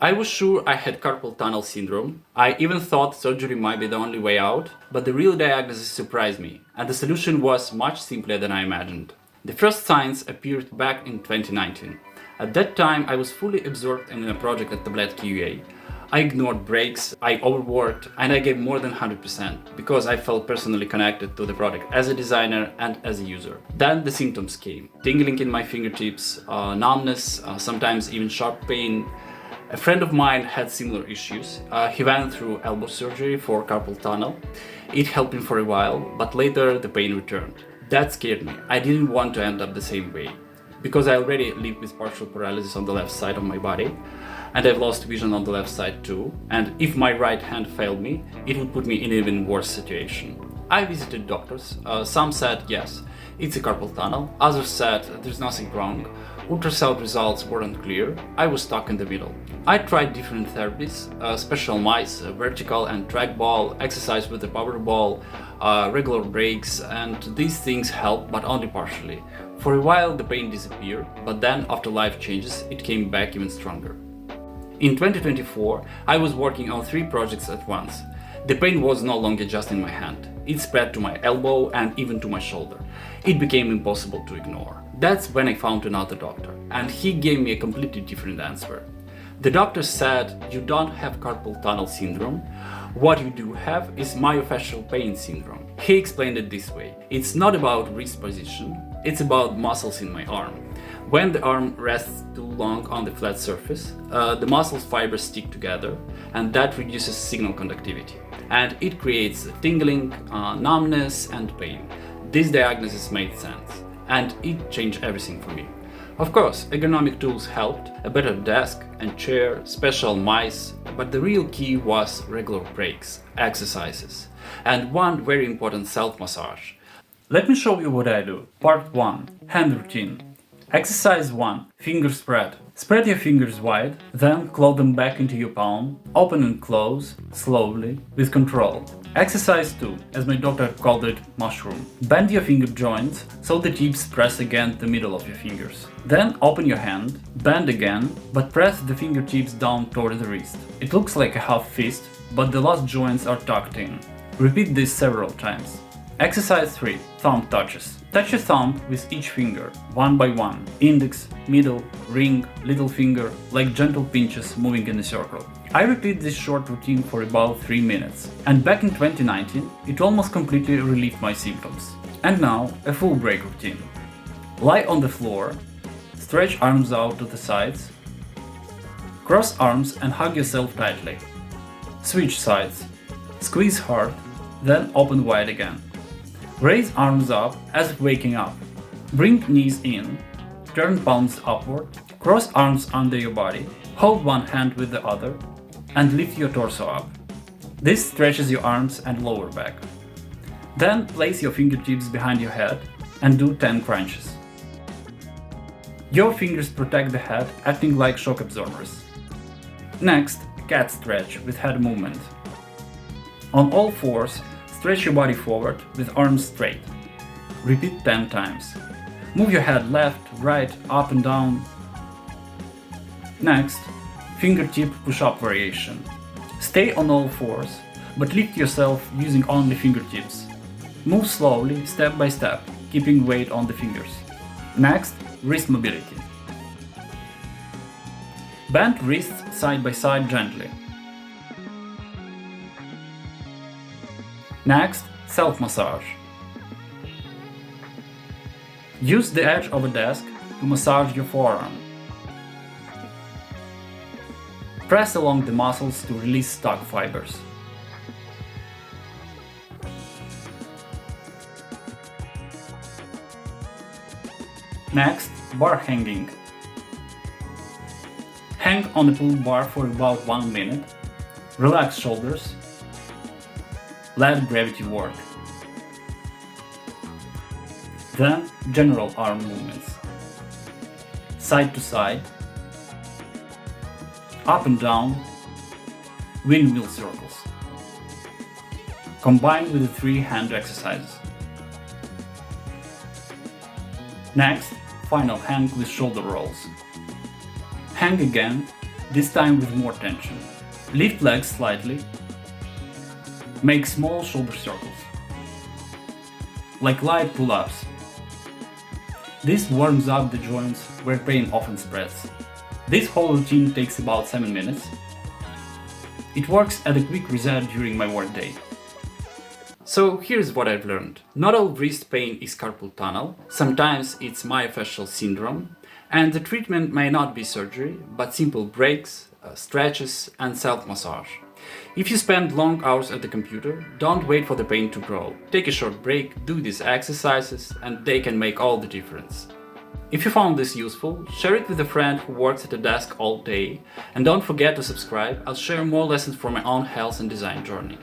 I was sure I had carpal tunnel syndrome. I even thought surgery might be the only way out, but the real diagnosis surprised me, and the solution was much simpler than I imagined. The first signs appeared back in 2019. At that time, I was fully absorbed in a project at Tablet QA. I ignored breaks, I overworked, and I gave more than 100% because I felt personally connected to the product as a designer and as a user. Then the symptoms came. Tingling in my fingertips, numbness, sometimes even sharp pain. A friend of mine had similar issues. He went through elbow surgery for carpal tunnel. It helped him for a while, but later the pain returned. That scared me. I didn't want to end up the same way, because I already live with partial paralysis on the left side of my body, and I've lost vision on the left side too, and if my right hand failed me, it would put me in an even worse situation. I visited doctors. Some said yes, it's a carpal tunnel. Others said there's nothing wrong. Ultrasound results weren't clear. I was stuck in the middle. I tried different therapies, special mice, vertical and trackball, exercise with the power ball, regular breaks, and these things helped, but only partially. For a while the pain disappeared, but then after life changes, it came back even stronger. In 2024, I was working on 3 projects at once. The pain was no longer just in my hand. It spread to my elbow and even to my shoulder. It became impossible to ignore. That's when I found another doctor, and he gave me a completely different answer. The doctor said, you don't have carpal tunnel syndrome. What you do have is myofascial pain syndrome. He explained it this way. It's not about wrist position, it's about muscles in my arm. When the arm rests too long on the flat surface, the muscles fibers stick together, and that reduces signal conductivity. And it creates tingling, numbness, and pain. This diagnosis made sense, and it changed everything for me. Of course, ergonomic tools helped, a better desk and chair, special mice, but the real key was regular breaks, exercises, and one very important self-massage. Let me show you what I do. Part 1. Hand routine. Exercise 1. Finger spread. Spread your fingers wide, then claw them back into your palm. Open and close, slowly, with control. Exercise 2, as my doctor called it, mushroom. Bend your finger joints so the tips press against the middle of your fingers. Then open your hand, bend again, but press the fingertips down toward the wrist. It looks like a half fist, but the last joints are tucked in. Repeat this several times. Exercise 3. Thumb touches. Touch your thumb with each finger, one by one. Index, middle, ring, little finger, like gentle pinches moving in a circle. I repeat this short routine for about 3 minutes. And back in 2019, it almost completely relieved my symptoms. And now, a full break routine. Lie on the floor, stretch arms out to the sides, cross arms and hug yourself tightly. Switch sides. Squeeze hard, then open wide again. Raise arms up as if waking up. Bring knees in, turn palms upward, cross arms under your body, hold one hand with the other, and lift your torso up. This stretches your arms and lower back. Then place your fingertips behind your head and do 10 crunches. Your fingers protect the head, acting like shock absorbers. Next, cat stretch with head movement. On all fours, stretch your body forward with arms straight. Repeat 10 times. Move your head left, right, up and down. Next, fingertip push-up variation. Stay on all fours, but lift yourself using only fingertips. Move slowly, step by step, keeping weight on the fingers. Next, wrist mobility. Bend wrists side by side gently. Next, self-massage. Use the edge of a desk to massage your forearm. Press along the muscles to release stuck fibers. Next, bar hanging. Hang on the pull bar for about 1 minute. Relax shoulders. Let gravity work. Then, general arm movements. Side to side, up and down, windmill circles. Combined with the 3 hand exercises. Next, final hang with shoulder rolls. Hang again, this time with more tension. Lift legs slightly. Make small shoulder circles, like light pull-ups. This warms up the joints where pain often spreads. This whole routine takes about 7 minutes. It works as a quick reset during my workday. So here's what I've learned. Not all wrist pain is carpal tunnel, sometimes it's myofascial syndrome, and the treatment may not be surgery, but simple breaks, stretches and self-massage. If you spend long hours at the computer, don't wait for the pain to grow. Take a short break, do these exercises, and they can make all the difference. If you found this useful, share it with a friend who works at a desk all day, and don't forget to subscribe. I'll share more lessons from my own health and design journey.